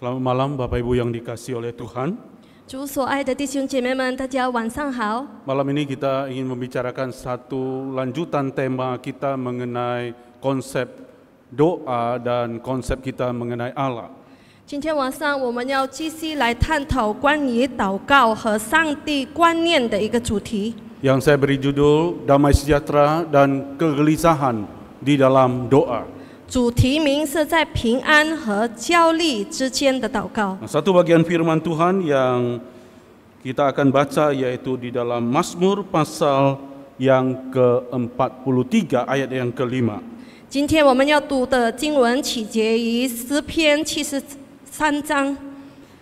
Selamat malam Bapak Ibu yang dikasihi oleh Tuhan. 主所爱的弟兄姐妹们，大家晚上好。 Malam ini kita ingin membicarakan satu lanjutan tema kita mengenai konsep doa dan konsep kita mengenai Allah. 今天晚上我们要继续来探讨关于祷告和上帝观念的一个主题。 Yang saya beri judul Damai Sejahtera dan Kegelisahan di dalam Doa. 主题名是在平安和焦虑之间的祷告。 Satu bagian firman Tuhan yang kita akan baca yaitu di dalam Mazmur pasal yang ke-43 ayat yang ke-5. 今天我们要读的经文取决于诗篇73章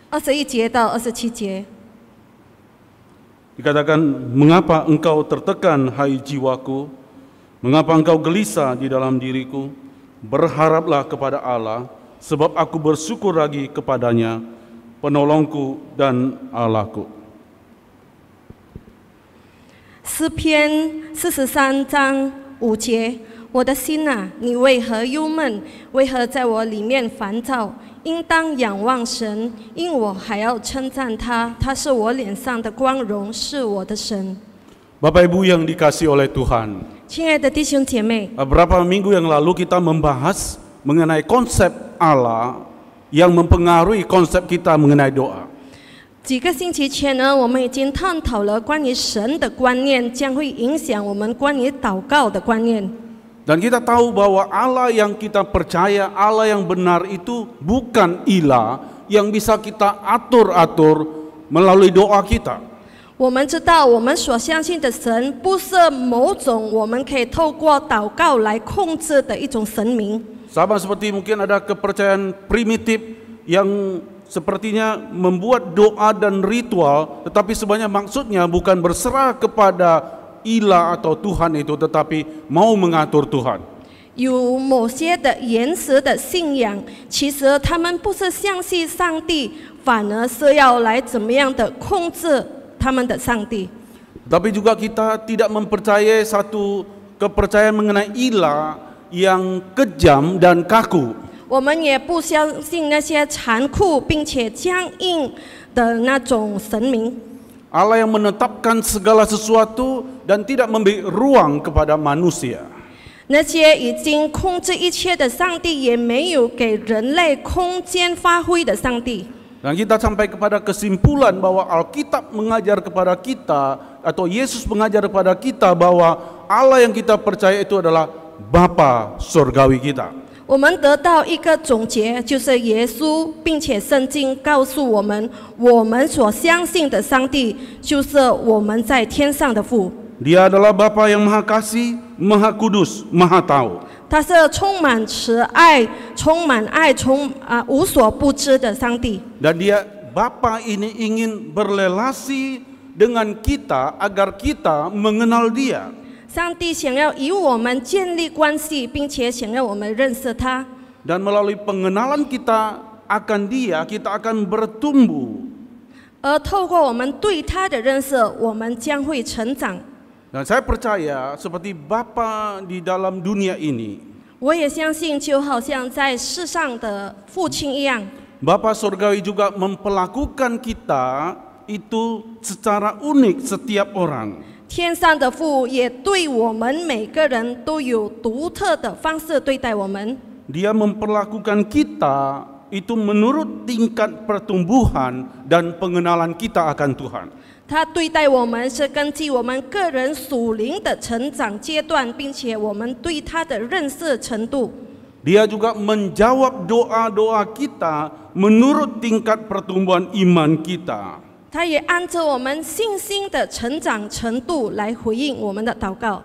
21节到27节。 Dikatakan, mengapa engkau tertekan hai jiwaku, mengapa engkau gelisah di dalam diriku, berharaplah kepada Allah, sebab aku bersyukur lagi kepadanya, penolongku dan Allahku. 诗篇43章5节，我的心啊，你为何忧闷？为何在我里面烦躁？应当仰望神，因我还要称赞他，他是我脸上的光荣，是我的神。 Bapak Ibu yang dikasihi oleh Tuhan, 亲爱的弟兄姐妹， beberapa minggu yang lalu kita membahas mengenai konsep Allah yang mempengaruhi konsep kita mengenai doa. 几个星期前呢，我们已经探讨了关于神的观念，将会影响我们关于祷告的观念。 Dan kita tahu bahwa Allah yang kita percaya, Allah yang benar itu bukan ilah yang bisa kita atur-atur melalui doa kita. 我们知道，我们所相信的神不是某种我们可以透过祷告来控制的一种神明。 Sama seperti mungkin ada kepercayaan primitif yang sepertinya membuat doa dan ritual, tetapi sebenarnya maksudnya bukan berserah kepada ilah atau Tuhan itu, tetapi mau mengatur Tuhan. 有某些的原始的信仰，其实他们不是相信上帝，反而是要来怎么样的控制他们的上帝。 Tapi juga kita tidak mempercayai satu kepercayaan mengenai ilah yang kejam dan kaku. 我们也不相信那些残酷并且僵硬的那种神明。 Allah yang menetapkan segala sesuatu dan tidak memberi ruang kepada manusia. 那些已经控制一切的上帝，也没有给人类空间发挥的上帝。 Dan kita sampai kepada kesimpulan bahwa Alkitab mengajar kepada kita atau Yesus mengajar kepada kita bahwa Allah yang kita percaya itu adalah Bapa surgawi kita. 我们得到一个总结，就是耶稣，并且圣经告诉我们，我们所相信的上帝就是我们在天上的父。 Dia adalah Bapa yang Maha Kasih, Maha Kudus, Maha Tahu. 他是充满慈爱、充满爱、无所不知的上帝。 Dan dia Bapa ini ingin berrelasi dengan kita agar kita mengenal Dia. 上帝想要与我们建立关系，并且想要我们认识他。 Dan melalui pengenalan kita akan Dia, kita akan bertumbuh. 而透过我们对他的认识，我们将会成长。 Dan saya percaya seperti Bapa di dalam dunia ini, 我也相信，就好像在世上的父亲一样， Bapa surgawi juga memperlakukan kita itu secara unik setiap orang. 天上的父也对我们每个人都有独特的方式对待我们。 Dia memperlakukan kita itu menurut tingkat pertumbuhan dan pengenalan kita akan Tuhan. 他对待我们是根据我们个人属灵的成长阶段，并且我们对他的认识程度。 Dia juga menjawab doa-doa kita menurut tingkat pertumbuhan iman kita. 他也按照我们信心的成长程度来回应我们的祷告。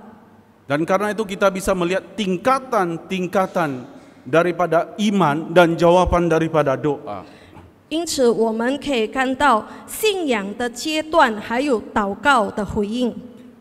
Dan karena itu kita bisa melihat tingkatan-tingkatan daripada iman dan jawaban daripada doa. 因此，我们可以看到信仰的阶段，还有祷告的回应。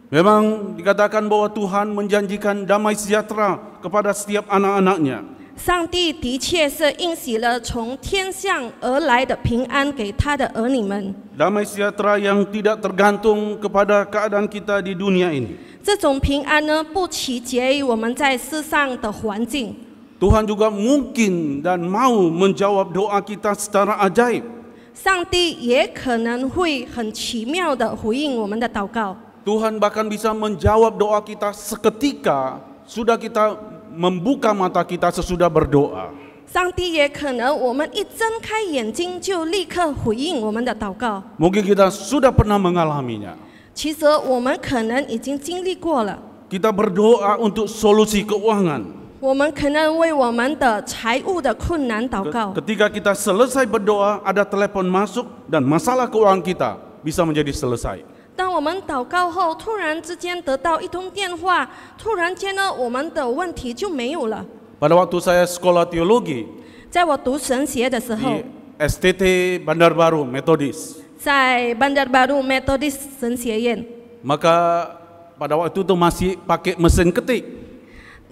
Memang dikatakan bahwa Tuhan menjanjikan damai sejahtera kepada setiap anak-anaknya. 上帝的确是应许了从天上而来的平安给他的儿女们。 Damai sejahtera yang tidak tergantung kepada keadaan kita di dunia ini. 这种平安呢，不取决于我们在世上的环境。Tuhan juga mungkin dan mau menjawab doa kita secara ajaib. 上帝也可能会很奇妙的回应我们的祷告。 Tuhan bahkan bisa menjawab doa kita seketika sudah kita membuka mata kita sesudah berdoa. 上帝也可能我们一睁开眼睛就立刻回应我们的祷告。 Mungkin kita sudah pernah mengalaminya. 其实我们可能已经经历过了。 Kita berdoa untuk solusi keuangan. 我们可能为我们的财务的困难祷告。 Ketika kita selesai berdoa, ada telepon masuk dan masalah keuangan kita bisa menjadi selesai. 当我们祷告后，突然之间得到一通电话，突然间呢，我们的问题就没有了。 Pada waktu saya sekolah teologi 在我读神学的时候， di STT Bandar Baru Metodis, 在 Bandar Baru Methodist 神学院， maka pada waktu itu masih pakai mesin ketik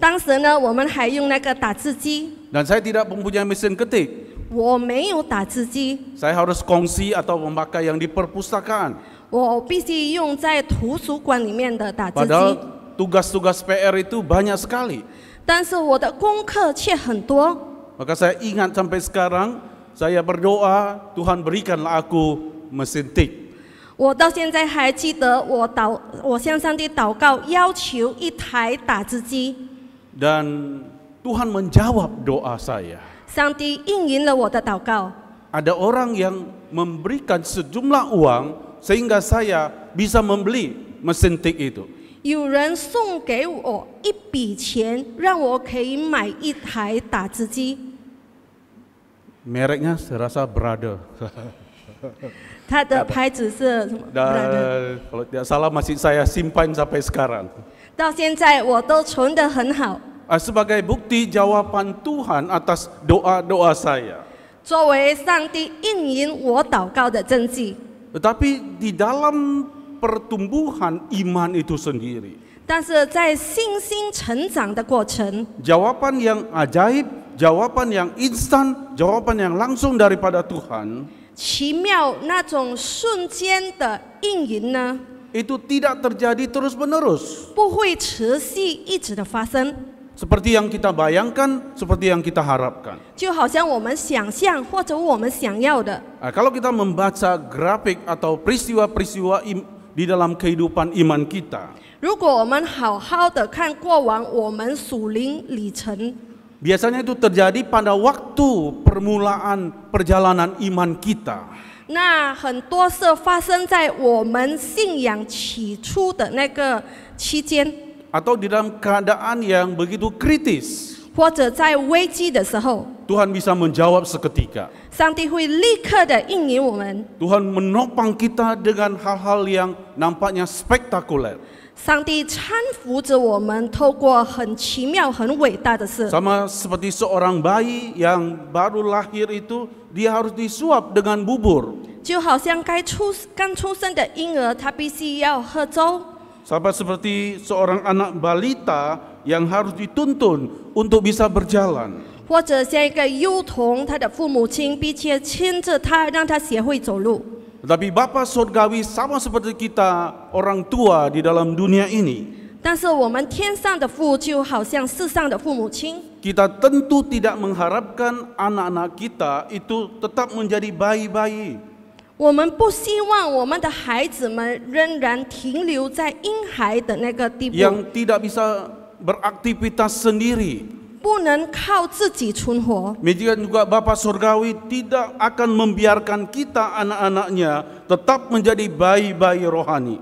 当时呢，我们还用那个打字机， dan saya tidak mempunyai mesin ketik. 我没有打字机， Saya harus kongsi atau memakai yang di perpustakaan. 我必须用在图书馆里面的打字 Padahal 机。 tugas-tugas PR itu banyak sekali. 但是我的功课却很多， Maka saya ingat sampai sekarang, saya berdoa, Tuhan berikanlah aku mesin tik. 我到现在还记得我向上帝祷告，要求一台打字机， Dan Tuhan menjawab doa saya. 上帝应允了我的祷告。 Ada orang yang memberikan sejumlah uang sehingga saya bisa membeli mesin tik itu. 有人送给我一笔钱，让我可以买一台打字机。 Mereknya saya rasa Brother. 它的牌子是什么？ Dan kalau tidak salah masih saya simpan sampai sekarang. 到现在我都存得很好， Sebagai bukti jawaban Tuhan atas doa-doa saya. 作为上帝应允我祷告的证据。 Tetapi di dalam pertumbuhan iman itu sendiri, 但是在信心成长的过程， jawaban yang ajaib, jawaban yang instan, jawaban yang langsung daripada Tuhan, 奇妙那种瞬间的应允呢， itu tidak terjadi terus-menerus. 不会持续一直的发生， Seperti yang kita bayangkan, seperti yang kita harapkan. 就好像我们想象或者我们想要的。 Kalau kita membaca grafik atau peristiwa-peristiwa di dalam kehidupan iman kita, 如果我们好好的看过往我们属灵里程， biasanya itu terjadi pada waktu permulaan perjalanan iman kita. 那很多是发生在我们信仰起初的那个期间， Atau di dalam keadaan yang begitu kritis, 或者在危机的时候， Tuhan bisa menjawab seketika. 上帝会立刻的应允我们。 Tuhan menopang kita dengan hal-hal yang nampaknya spektakuler. 上帝搀扶着我们，透过很奇妙、很伟大的事， Sama seperti seorang bayi yang baru lahir itu, dia harus disuap dengan bubur. 就好像刚出生的婴儿，他必须要喝粥。 Sama seperti seorang anak balita yang harus dituntun untuk bisa berjalan. 或者像一个幼童，他的父母亲必须牵着他，让他学会走路。 Tetapi Bapa Surgawi sama seperti kita orang tua di dalam dunia ini. 但是我们天上的父，就好像世上的父母亲， Kita tentu tidak mengharapkan anak-anak kita itu tetap menjadi bayi-bayi. 我们不希望我们的孩子们仍然停留在婴孩的那个地步， Yang tidak bisa beraktivitas sendiri. 不能靠自己存活。 Demikian juga Bapa Surgawi tidak akan membiarkan kita anak-anaknya tetap menjadi bayi-bayi rohani.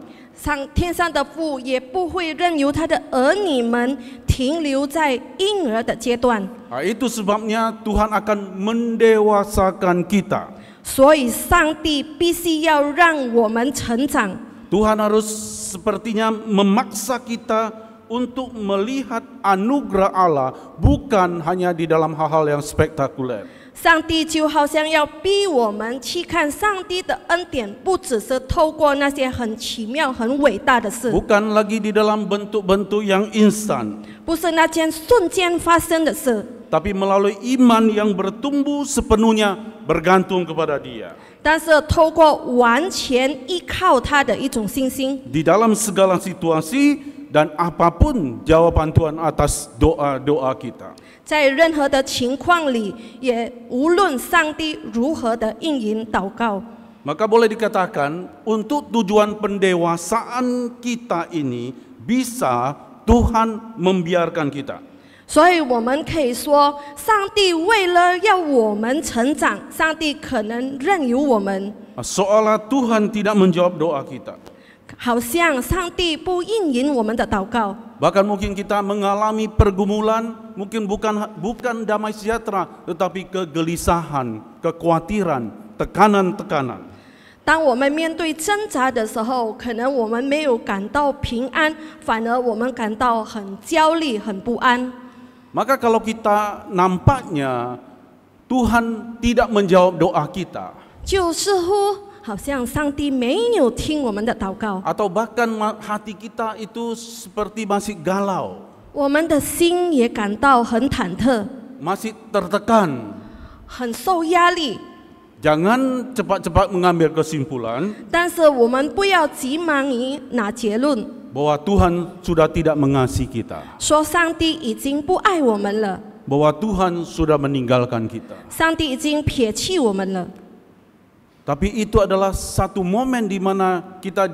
天上的父也不会任由他的儿女们停留在婴儿的阶段， Itu sebabnya Tuhan akan mendewasakan kita. 所以上帝必须要让我们成长。 Tuhan harus sepertinya memaksa kita untuk melihat anugerah Allah bukan hanya di dalam hal-hal yang spektakuler. 上帝就好像要逼我们去看上帝的恩典，不只是透过那些很奇妙、很伟大的事， Bukan lagi di dalam bentuk-bentuk yang instan, 不是那件瞬间发生的事， tapi melalui iman yang bertumbuh sepenuhnya bergantung kepada Dia. 但是透过完全依靠他的一种信心， Di dalam segala situasi dan apapun jawaban Tuhan atas doa-doa kita. 在任何的情况里，也无论上帝如何的应允祷告， Maka boleh dikatakan untuk tujuan pendewasaan kita ini bisa Tuhan membiarkan kita. 所以我们可以说，上帝为了要我们成长，上帝可能任由我们， Seolah Tuhan tidak menjawab doa kita. 好像上帝不应允我们的祷告。 Bahkan mungkin kita mengalami pergumulan, mungkin bukan damai sejahtera, tetapi kegelisahan, kekhawatiran, tekanan-tekanan. 当我们面对挣扎的时候，可能我们没有感到平安，反而我们感到很焦虑、很不安。 Maka kalau kita nampaknya Tuhan tidak menjawab doa kita, 就似乎好像上帝没有听我们的祷告， atau bahkan hati kita itu seperti masih galau, 我们的心也感到很忐忑、 masih tertekan. 很受压力。 Jangan cepat-cepat mengambil kesimpulan 但是我们不要急忙于拿结论， bahwa Tuhan sudah tidak mengasihi kita, 说上帝已经不爱我们了， bahwa Tuhan sudah meninggalkan kita. 上帝已经撇弃我们了。 Tapi itu adalah satu momen di mana kita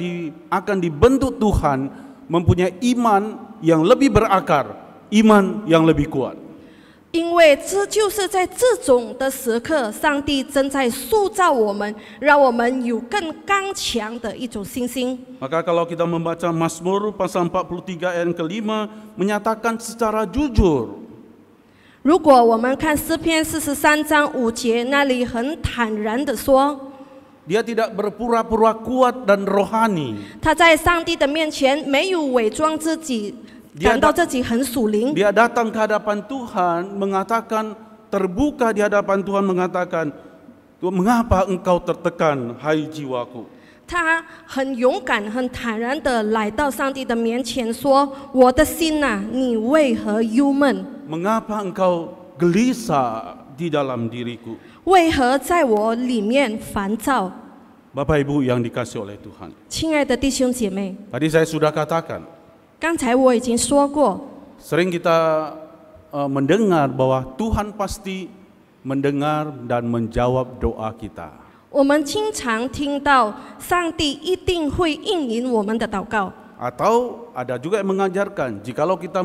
akan dibentuk Tuhan mempunyai iman yang lebih berakar, iman yang lebih kuat. 因为这就是在这种的时刻，上帝正在塑造我们，让我们有更刚强的一种信心。 Maka kalau kita membaca Mazmur pasal 43 ayat ke-5 menyatakan secara jujur, 如果我们看诗篇43章5节，那里很坦然的说， dia tidak berpura-pura kuat dan rohani. 他在上帝的面前没有伪装自己，感到自己很属灵。 Dia datang ke hadapan Tuhan mengatakan, terbuka di hadapan Tuhan mengatakan, mengapa engkau tertekan, hai jiwaku? 他很勇敢、很坦然的来到上帝的面前，说：“我的心啊，你为何忧闷？ Mengapa engkau gelisah di dalam diriku?” 为何在我里面烦躁？ Bapak Ibu yang dikasihi oleh Tuhan. 亲爱的弟兄姐妹， Tadi saya sudah katakan, 刚才我已经说过， sering kita mendengar bahwa Tuhan pasti mendengar dan menjawab doa kita. 我们经常听到上帝一定会应允我们的祷告。 Atau ada juga yang mengajarkan, jikalau kita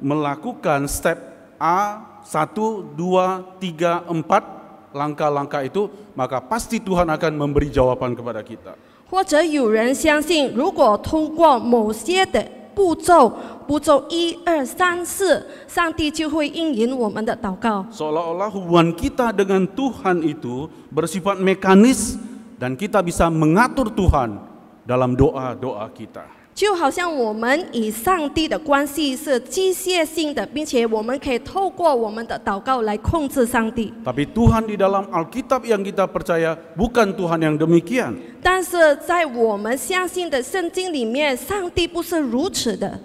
melakukan step A, 1, 2, 3, 4 langkah-langkah itu, maka pasti Tuhan akan memberi jawaban kepada kita. 或者有人相信，如果通过某些的步骤1、2、3、4，上帝就会应允我们的祷告。 Seolah-olah hubungan kita dengan Tuhan itu bersifat mekanis dan kita bisa mengatur Tuhan dalam doa-doa kita. 就好像我们与上帝的关系是机械性的，并且我们可以透过我们的祷告来控制上帝。 Tapi Tuhan di dalam Alkitab yang kita percaya bukan Tuhan yang demikian. 但是在我们相信的圣经里面，上帝不是如此的。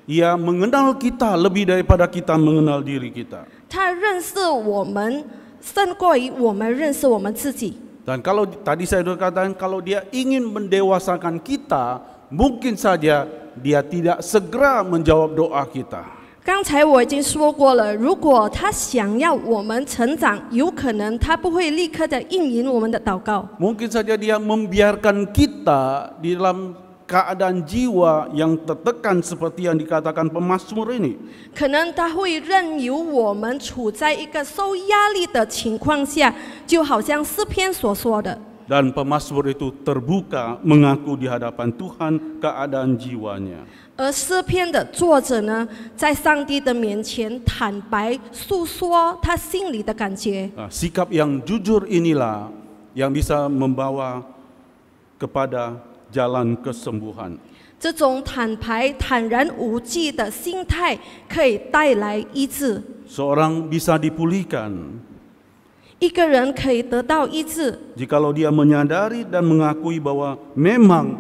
Ia mengenal kita lebih daripada kita mengenal diri kita. 他认识我们胜过于我们认识我们自己。 Dan kalau tadi saya sudah katakan, kalau dia ingin mendewasakan kita, mungkin saja dia tidak segera menjawab doa kita. 刚才我已经说过了，如果他想要我们成长，有可能他不会立刻的应允我们的祷告。 Mungkin saja dia membiarkan kita di dalam keadaan jiwa yang tertekan seperti yang dikatakan pemazmur ini. 可能他会任由我们处在一个受压力的情况下，就好像诗篇所说的。 Dan pemazmur itu terbuka mengaku di hadapan Tuhan keadaan jiwanya. 而诗篇的作者呢，在上帝的面前坦白诉说他心里的感觉。 Sikap yang jujur inilah yang bisa membawa kepada jalan kesembuhan. 这种坦白、坦然无惧的心态，可以带来医治。 Seorang bisa dipulihkan 一个人可以得到医治， jikalau dia menyadari dan mengakui bahwa memang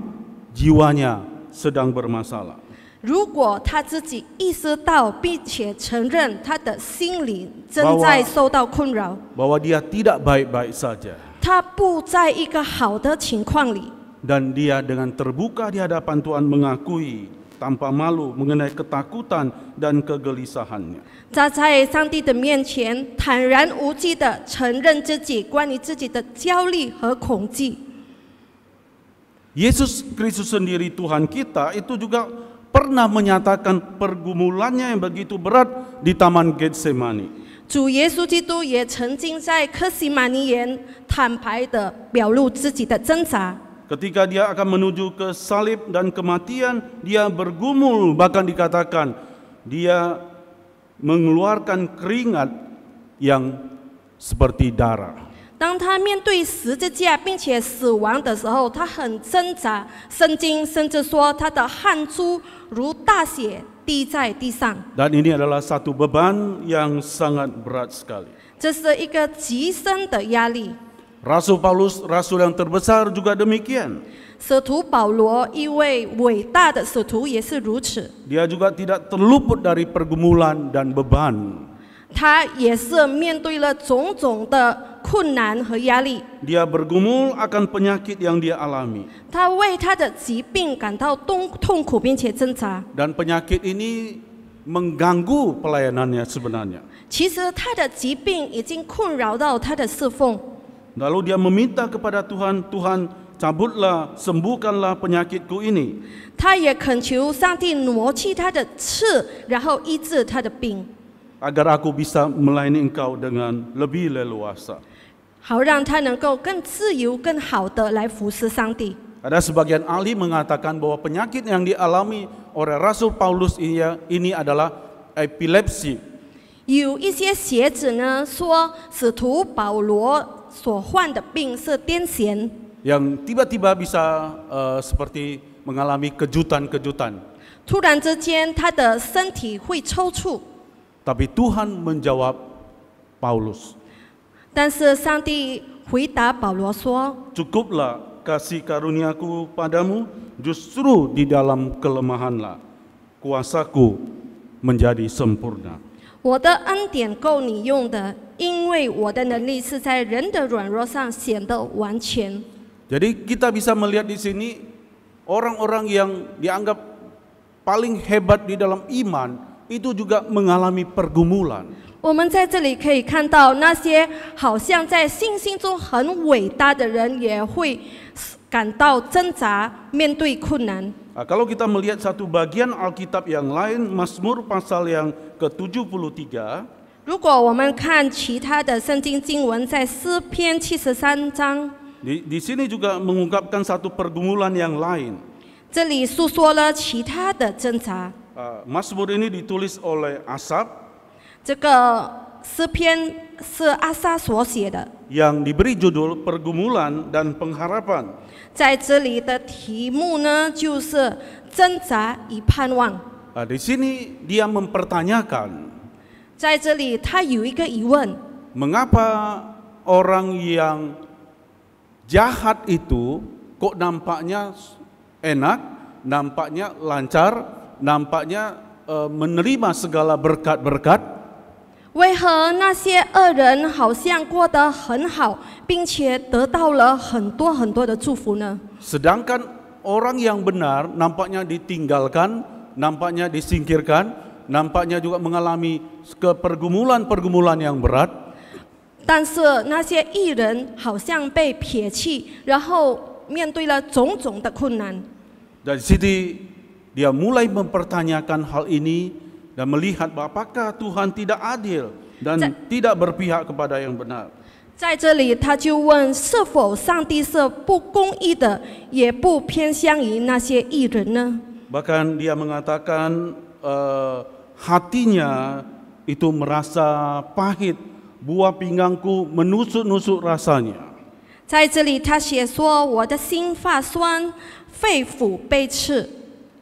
jiwanya sedang bermasalah. 如果他自己意识到并且承认他的心理正在受到困扰， bahwa dia tidak baik-baik saja. 他不在一个好的情况里， Dan dia dengan terbuka di hadapan Tuhan mengakui tanpa malu mengenai ketakutan dan kegelisahannya. 他在上帝的面前坦然无惧地承认自己关于自己的焦虑和恐惧。 Yesus Kristus sendiri Tuhan kita itu juga pernah menyatakan pergumulannya yang begitu berat di Taman Getsemani. 主耶稣基督也曾经在客西马尼园坦白地表露自己的挣扎。 Ketika dia akan menuju ke salib dan kematian, dia bergumul, bahkan dikatakan dia mengeluarkan keringat yang seperti darah. 当他面对十字架并且死亡的时候，他很挣扎。圣经甚至说他的汗珠如大血滴在地上。 Dan ini adalah satu beban yang sangat berat sekali. 这是一个极深的压力。 Rasul Paulus, rasul yang terbesar juga demikian. 使徒保罗，一位伟大的使徒，也是如此。 Dia juga tidak terluput dari pergumulan dan beban. 他也是面对了种种的困难和压力。 Dia bergumul akan penyakit yang dia alami. 他为他的疾病感到痛苦，并且挣扎。 Dan penyakit ini mengganggu pelayanannya sebenarnya. 其实他的疾病已经困扰到他的侍奉。 Lalu dia meminta kepada Tuhan, Tuhan cabutlah, sembuhkanlah penyakitku ini. 他也恳求上帝挪去他的刺，然后医治他的病， Agar aku bisa melayani engkau dengan lebih leluasa. 好让他能够更自由、更好的来服侍上帝。 Ada sebagian ahli mengatakan bahwa penyakit yang dialami oleh Rasul Paulus ini adalah epilepsi. 有一些学者呢说，使徒保罗所患的病是癫痫， Yang tiba-tiba bisa seperti mengalami kejutan-kejutan. 突然之间他的身体会抽搐。 Tapi Tuhan menjawab Paulus, 但是上帝回答保罗说： cukuplah kasih karuniaku padamu, justru di dalam kelemahanlah kuasaku menjadi sempurna. 我的恩典够你用的，因为我的能力是在人的软弱上显得完全。 Jadi kita bisa melihat di sini orang-orang yang dianggap paling hebat di dalam iman itu juga mengalami pergumulan. 我们在这里可以看到，那些好像在信心中很伟大的人，也会感到挣扎，面对困难。 Kalau kita melihat satu bagian Alkitab yang lain, Mazmur pasal yang ke-73, 如果我们看其他的圣经经文，在诗篇73章， di sini juga mengungkapkan satu pergumulan yang lain. 这里诉说了其他的挣扎。 Mazmur ini ditulis oleh Asaf 这个诗篇是阿撒所写的， yang diberi judul Pergumulan dan Pengharapan. 在这里的题目呢，就是挣扎与盼望。 Di sini dia mempertanyakan, 在这里，他有一个疑问： mengapa orang yang jahat itu kok nampaknya enak, nampaknya lancar, nampaknya menerima segala berkat-berkat? 为何那些恶人好像过得很好，并且得到了很多很多的祝福呢？ Sedangkan orang yang benar nampaknya ditinggalkan, nampaknya disingkirkan, nampaknya juga mengalami pergumulan-pergumulan yang berat. 但是那些义人好像被撇弃，然后面对了种种的困难。 Dari sini dia mulai mempertanyakan hal ini dan melihat apakah Tuhan tidak adil dan tidak berpihak kepada yang benar. 在这里，他就问：是否上帝是不公义的，也不偏向于那些义人呢？ Bahkan dia mengatakan hatinya itu merasa pahit, buah pinggangku menusuk-nusuk rasanya. 在这里，他写说：我的心发酸，肺腑被刺。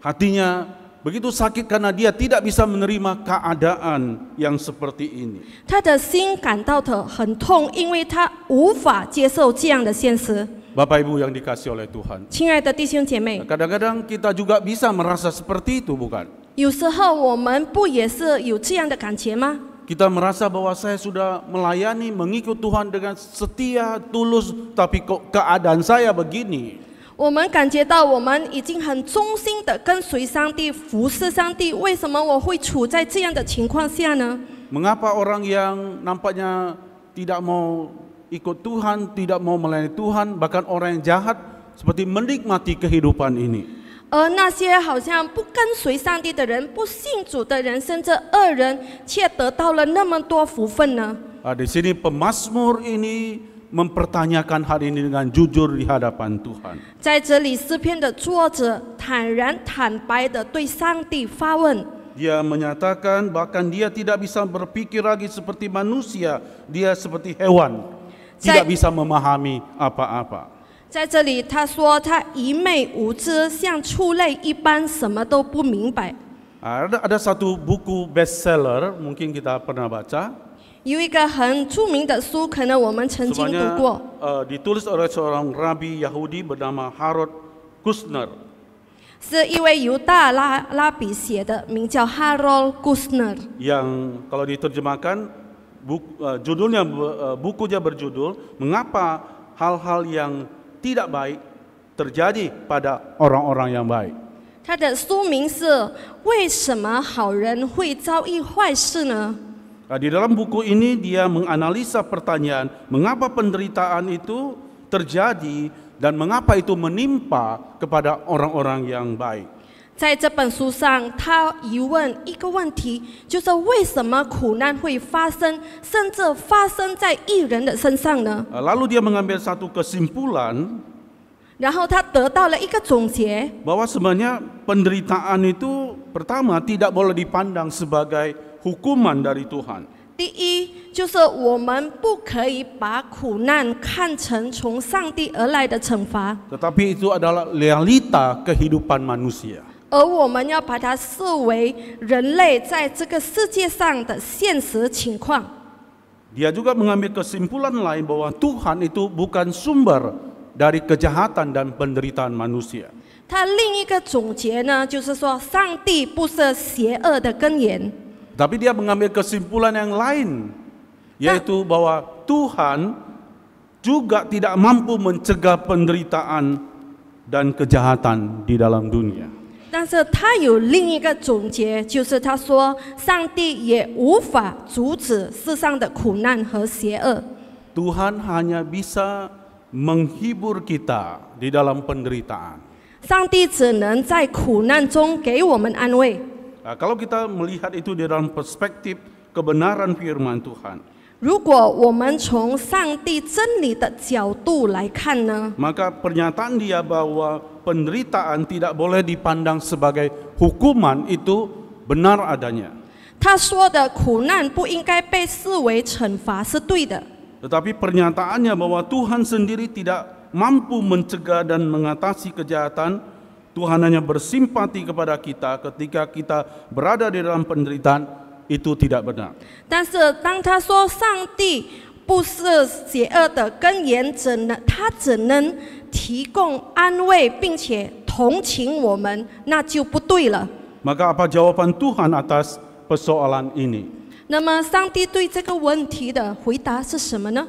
Hatinya begitu sakit karena dia tidak bisa menerima keadaan yang seperti ini. 他的心感到的很痛，因为他无法接受这样的现实。 Bapak Ibu yang dikasihi oleh Tuhan, 亲爱的弟兄姐妹， kadang-kadang kita juga bisa merasa seperti itu, bukan? 有时候我们不也是有这样的感觉吗？ Kita merasa bahwa saya sudah melayani, mengikut Tuhan dengan setia, tulus, tapi kok keadaan saya begini. 我们感觉到我们已经很忠心的跟随上帝、服侍上帝，为什么我会处在这样的情况下呢？ Mengapa orang yang nampaknya tidak mau ikut Tuhan, tidak mau melayani Tuhan, bahkan orang yang jahat seperti menikmati kehidupan ini? 而那些好像不跟随上帝的人、不信主的人，甚至恶人，却得到了那么多福分呢？ Di sini pemazmur ini mempertanyakan hal ini dengan jujur di hadapan Tuhan. 在这里，诗篇的作者坦然坦白的对上帝发问。 Dia menyatakan bahkan dia tidak bisa berpikir lagi seperti manusia, dia seperti hewan, tidak bisa memahami apa-apa. 在这里，他说他愚昧无知，像畜类一般，什么都不明白。 Ada satu buku bestseller, mungkin kita pernah baca. 有一个很著名的书，可能我们曾经读过。 Ditulis oleh seorang rabi Yahudi bernama Harold Kushner. 是一位犹大拉比写的，名叫 Harold Kushner。 Yang kalau diterjemahkan judulnya bukunya berjudul Mengapa Hal-hal yang Tidak Baik Terjadi pada Orang-orang yang Baik. 他的书名是为什么好人会遭遇坏事呢？ Di dalam buku ini dia menganalisa pertanyaan mengapa penderitaan itu terjadi dan mengapa itu menimpa kepada orang-orang yang baik. 在这本书上，他疑问一个问题，就是为什么苦难会发生，甚至发生在义人的身上呢？ Lalu dia mengambil satu kesimpulan 然后他得到了一个总结， bahwa sebenarnya penderitaan itu pertama tidak boleh dipandang sebagai hukuman dari Tuhan. 第一，就是我们不可以把苦难看成从上帝而来的惩罚， Tetapi itu adalah realita kehidupan manusia. 而我们要把它视为人类在这个世界上的现实情况。 Dia juga mengambil kesimpulan lain bahwa Tuhan itu bukan sumber dari kejahatan dan penderitaan manusia. 他另一个总结呢，就是说上帝不是邪恶的根源。 Tapi dia mengambil kesimpulan yang lain, yaitu bahwa Tuhan juga tidak mampu mencegah penderitaan dan kejahatan di dalam dunia. 但是他有另一个总结，就是他说，上帝也无法阻止世上的苦难和邪恶。 Tuhan hanya bisa menghibur kita di dalam penderitaan. 上帝只能在苦难中给我们安慰。 Kalau kita melihat itu di dalam perspektif kebenaran firman Tuhan, 如果我们从上帝真理的角度来看呢， maka pernyataan dia bahwa penderitaan tidak boleh dipandang sebagai hukuman itu benar adanya. 他说的苦难不应该被视为惩罚是对的。 Tetapi pernyataannya bahwa Tuhan sendiri tidak mampu mencegah dan mengatasi kejahatan, Tuhan hanya bersimpati kepada kita ketika kita berada di dalam penderitaan, itu tidak benar. 但是当他说上帝不是邪恶的根源，他只能提供安慰，并且同情我们，那就不对了。 Maka apa jawaban Tuhan atas persoalan ini? 那么上帝对这个问题的回答是什么呢？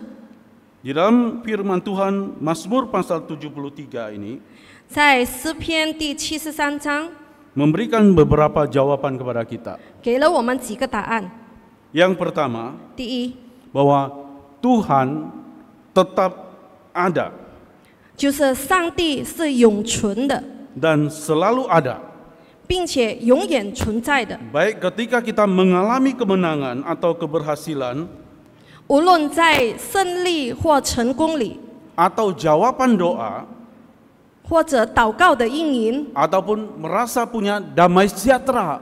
Di dalam firman Tuhan Mazmur pasal 73 ini 在诗篇第73章 memberikan beberapa jawaban kepada kita. 给了我们几个答案。 Yang pertama, 第一， bahwa Tuhan tetap ada 就是上帝是永存的， dan selalu ada. 并且永远存在的。 Baik ketika kita mengalami kemenangan atau keberhasilan 无论在胜利或成功里， atau jawaban doa 或者祷告的应允， ataupun merasa punya damai sejahtera,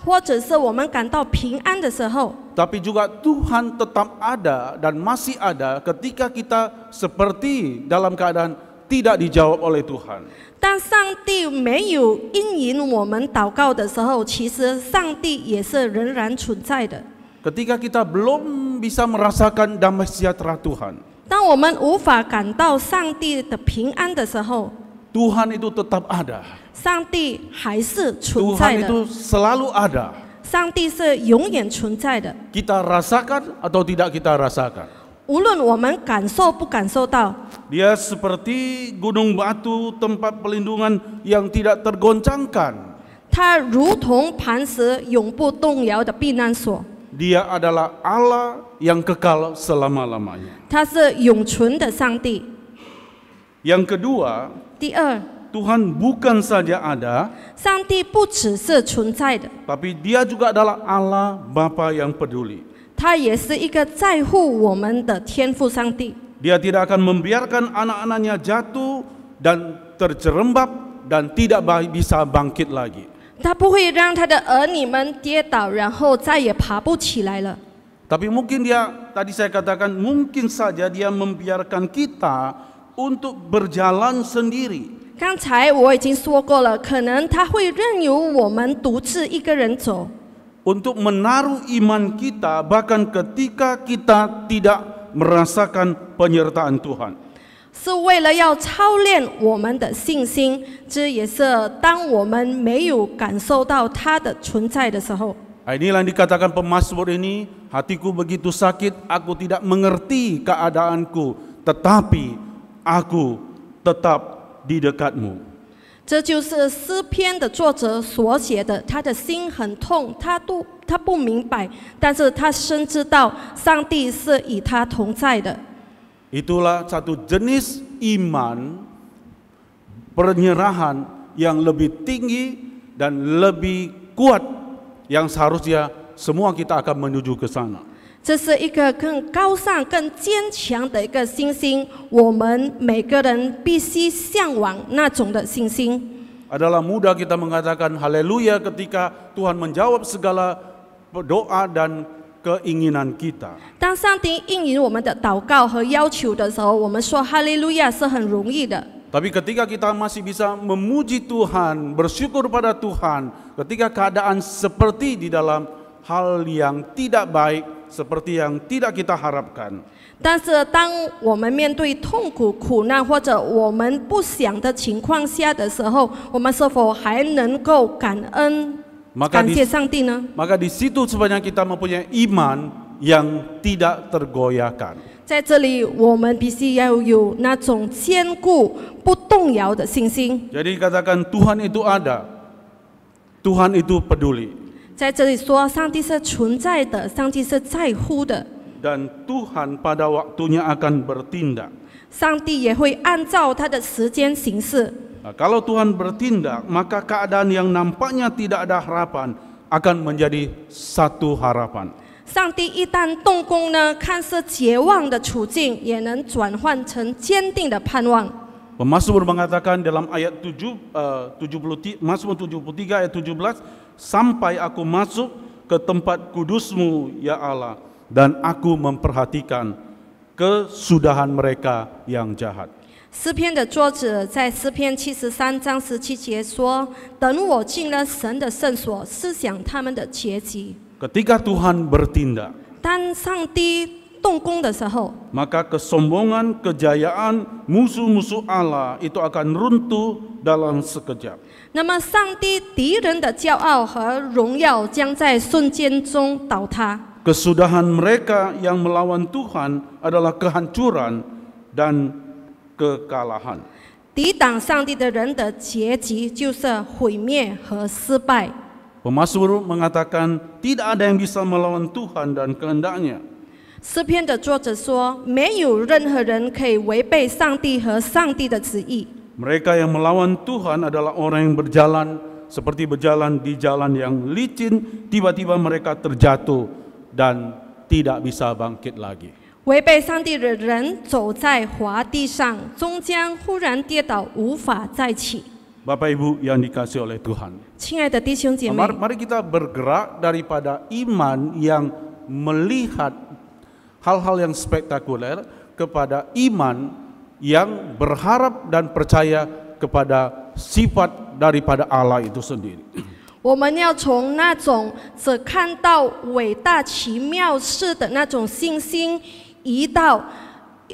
或者是我们感到平安的时候， tapi juga Tuhan tetap ada dan masih ada ketika kita seperti dalam keadaan tidak dijawab oleh Tuhan. 当上帝没有应允我们祷告的时候，其实上帝也是仍然存在的。 Ketika kita belum bisa merasakan damai sejahtera Tuhan, 当我们无法感到上帝的平安的时候， Tuhan itu tetap ada. 上帝还是存在 Tuhan 的。 itu selalu ada. 上帝是永远存在的。 Kita rasakan atau tidak kita rasakan. 无论我们感受不感受到， Dia seperti gunung batu tempat pelindungan yang tidak tergoncangkan. 它如同磐石永不动摇的避难所， Dia adalah Allah yang kekal selama-lamanya. 它是永存的上帝。 Yang kedua, 第二， Tuhan bukan saja ada, 上帝不只是存在的， tapi Dia juga adalah Allah Bapa yang peduli. 他也是一个在乎我们的天父上帝。 Dia tidak akan membiarkan anak-anaknya jatuh dan terjerembab dan tidak bisa bangkit lagi. 他不会让他的儿女们跌倒，然后再也爬不起来了。 Tapi mungkin tadi saya katakan, mungkin saja Dia membiarkan kita untuk berjalan sendiri. 刚才我已经说过了，可能他会任由我们独自一个人走， Untuk menaruh iman kita bahkan ketika kita tidak merasakan penyertaan Tuhan. 是为了要操练我们的信心。这也是当我们没有感受到他的存在的时候。 Inilah yang dikatakan pemazmur ini, hatiku begitu sakit, aku tidak mengerti keadaanku, tetapi aku tetap di dekatmu. 这就是诗篇的作者所写的，他的心很痛，他不明白，但是他深知道上帝是与他同在的。 Itulah satu jenis iman penyerahan yang lebih tinggi dan lebih kuat yang seharusnya semua kita akan menuju ke sana. 这是一个更高尚、更坚强的一个信心，我们每个人必须向往那种的信心。 Adalah mudah kita mengatakan haleluya ketika Tuhan menjawab segala doa dan keinginan kita. 当上帝应允我们的祷告和要求的时候，我们说哈利路亚是很容易的。 Tapi ketika kita masih bisa memuji Tuhan, bersyukur pada Tuhan, ketika keadaan seperti di dalam hal yang tidak baik, seperti yang tidak kita harapkan. 但是当我们面对痛苦、苦难或者我们不想的情况下的时候，我们是否还能够感恩、感谢上帝呢？ Maka di situ sebenarnya kita mempunyai iman yang tidak tergoyahkan. 在这里，我们必须要有那种坚固、不动摇的信心。 Jadi katakan Tuhan itu ada, Tuhan itu peduli. 在这里说，上帝是存在的，上帝是在乎的， Dan Tuhan pada waktunya akan bertindak. 上帝也会按照他的时间行事。 Nah, kalau Tuhan bertindak, maka keadaan yang nampaknya tidak ada harapan akan menjadi satu harapan. 上帝一旦动工呢，看似绝望的处境，也能转换成坚定的盼望。 Pemazmur mengatakan dalam ayat 73 ayat 17, sampai aku masuk ke tempat kudus-Mu ya Allah, dan aku memperhatikan kesudahan mereka yang jahat. 诗篇的作者在诗篇73章17节说：“等我进了神的圣所，思想他们的结局。” Ketika Tuhan bertindak, 当上帝动工的时候， maka kesombongan, kejayaan musuh-musuh Allah itu akan runtuh dalam sekejap. 那么上帝敌人的骄傲和荣耀将在瞬间中倒塌。 Kesudahan mereka yang melawan Tuhan adalah kehancuran dan kekalahan. 抵挡上帝的人的结局就是毁灭和失败。 Pemazmur mengatakan tidak ada yang bisa melawan Tuhan dan kehendaknya. 诗篇的作者说：“没有任何人可以违背上帝和上帝的旨意。” Mereka yang melawan Tuhan adalah orang yang berjalan seperti berjalan di jalan yang licin, tiba-tiba mereka terjatuh dan tidak bisa bangkit lagi. 违背上帝的人走在滑地上，终将忽然跌倒，无法再起。 Bapak Ibu yang dikasihi oleh Tuhan. 亲爱的弟兄姐妹， Mari kita bergerak daripada iman yang melihat hal-hal yang spektakuler kepada iman yang berharap dan percaya kepada sifat daripada Allah itu sendiri. 我们要从那种只看到伟大奇妙事的那种信心，移到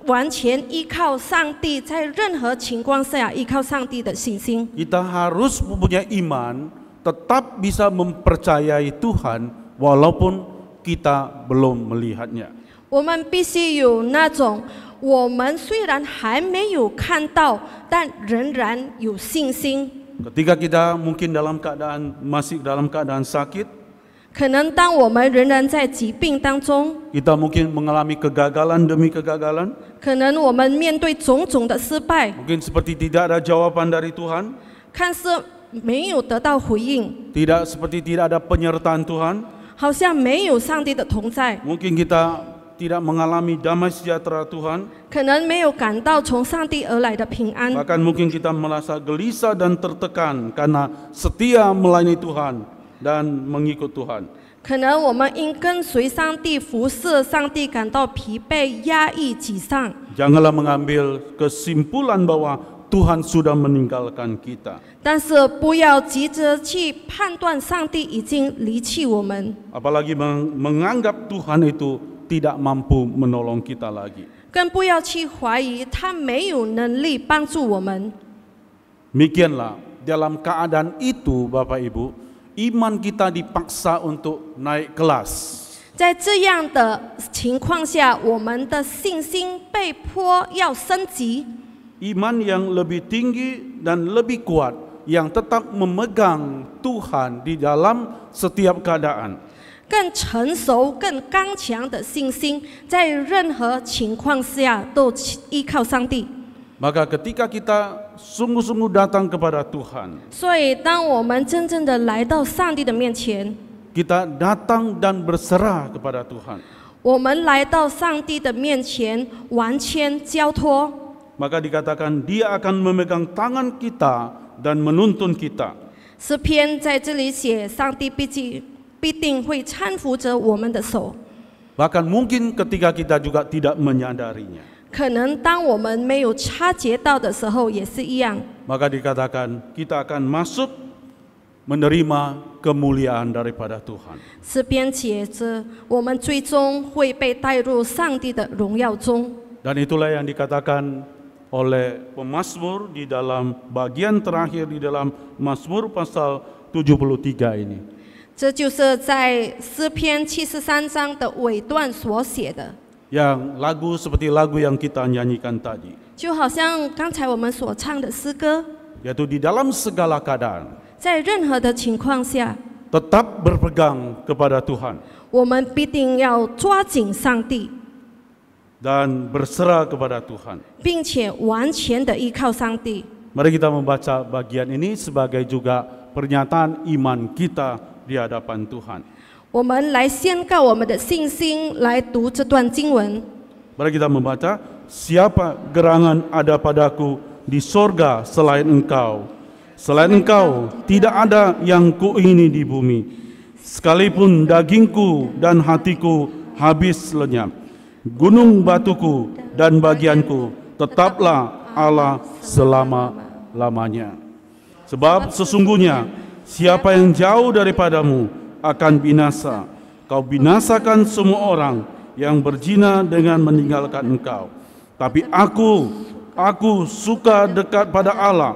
完全依靠上帝，在任何情况下依靠上帝的信心。 Kita harus mempunyai iman, tetap bisa mempercayai Tuhan walaupun kita belum melihatnya. 我们必须有那种我们虽然还没有看到，但仍然有信心。 Ketika kita mungkin masih dalam keadaan sakit, 可能当我们仍然在疾病当中， kita mungkin mengalami kegagalan demi kegagalan, 可能我们面对种种的失败， mungkin seperti tidak ada jawaban dari Tuhan, 看似没有得到回应， seperti tidak ada penyertaan Tuhan, 好像没有上帝的同在， mungkin kita tidak mengalami damai sejahtera Tuhan, 可能没有感到从上帝而来的平安， bahkan mungkin kita merasa gelisah dan tertekan karena setia melayani Tuhan dan mengikut Tuhan. 可能我们因跟随上帝、服侍上帝感到疲惫、压抑、沮丧。 Janganlah mengambil kesimpulan bahwa Tuhan sudah meninggalkan kita. 但是不要急着去判断上帝已经离弃我们， Apalagi menganggap Tuhan itu tidak mampu menolong kita lagi. 更不要去怀疑他没有能力帮助我们。 Demikianlah dalam keadaan itu Bapak Ibu, iman kita dipaksa untuk naik kelas. 在这样的情况下，我们的信心被迫要升级。 Iman yang lebih tinggi dan lebih kuat, yang tetap memegang Tuhan di dalam setiap keadaan. 更成熟、更刚强的信心，在任何情况下都依靠上帝。 Maka ketika kita sungguh-sungguh datang kepada Tuhan, 所以，当我们真正的来到上帝的面前， kita datang dan berserah kepada Tuhan, 我们来到上帝的面前，完全交托。 maka dikatakan Dia akan memegang tangan kita dan menuntun kita. 诗篇在这里写，上帝必定会搀扶着我们的手。 Bahkan mungkin ketika kita juga tidak menyadarinya. 可能当我们没有察觉到的时候，也是一样。 Maka dikatakan kita akan masuk menerima kemuliaan daripada Tuhan. 诗篇写着，我们最终会被带入上帝的荣耀中。 Dan itulah yang dikatakan oleh pemazmur di dalam bagian terakhir di dalam Mazmur pasal 73 ini. 这就是在诗篇73章的尾段所写的， Yang lagu seperti lagu yang kita nyanyikan tadi, 就好像刚才我们所唱的诗歌， yaitu di dalam segala keadaan 在任何的情况下， tetap berpegang kepada Tuhan 我们必定要抓紧上帝， dan berserah kepada Tuhan. 并且完全的依靠上帝。 Mari kita membaca bagian ini sebagai juga pernyataan iman kita di hadapan Tuhan. 我们来宣告我们的信心，来读这段经文。 Mari kita membaca, siapa gerangan ada padaku di sorga selain engkau. Selain engkau tidak ada yang kuingini di bumi. Sekalipun dagingku dan hatiku habis lenyap, gunung batuku dan bagianku tetaplah Allah selama-lamanya. Sebab sesungguhnya siapa yang jauh daripadamu akan binasa. Kau binasakan semua orang yang berzina dengan meninggalkan engkau. Tapi aku suka dekat pada Allah.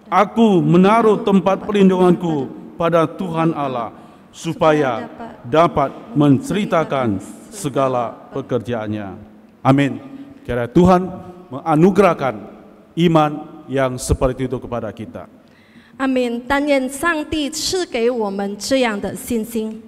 Aku menaruh tempat perlindunganku pada Tuhan Allah, supaya dapat menceritakan segala pekerjaannya. Amin. Kiranya Tuhan menganugerahkan iman yang seperti itu kepada kita. 阿门。但愿上帝赐给我们这样的信心。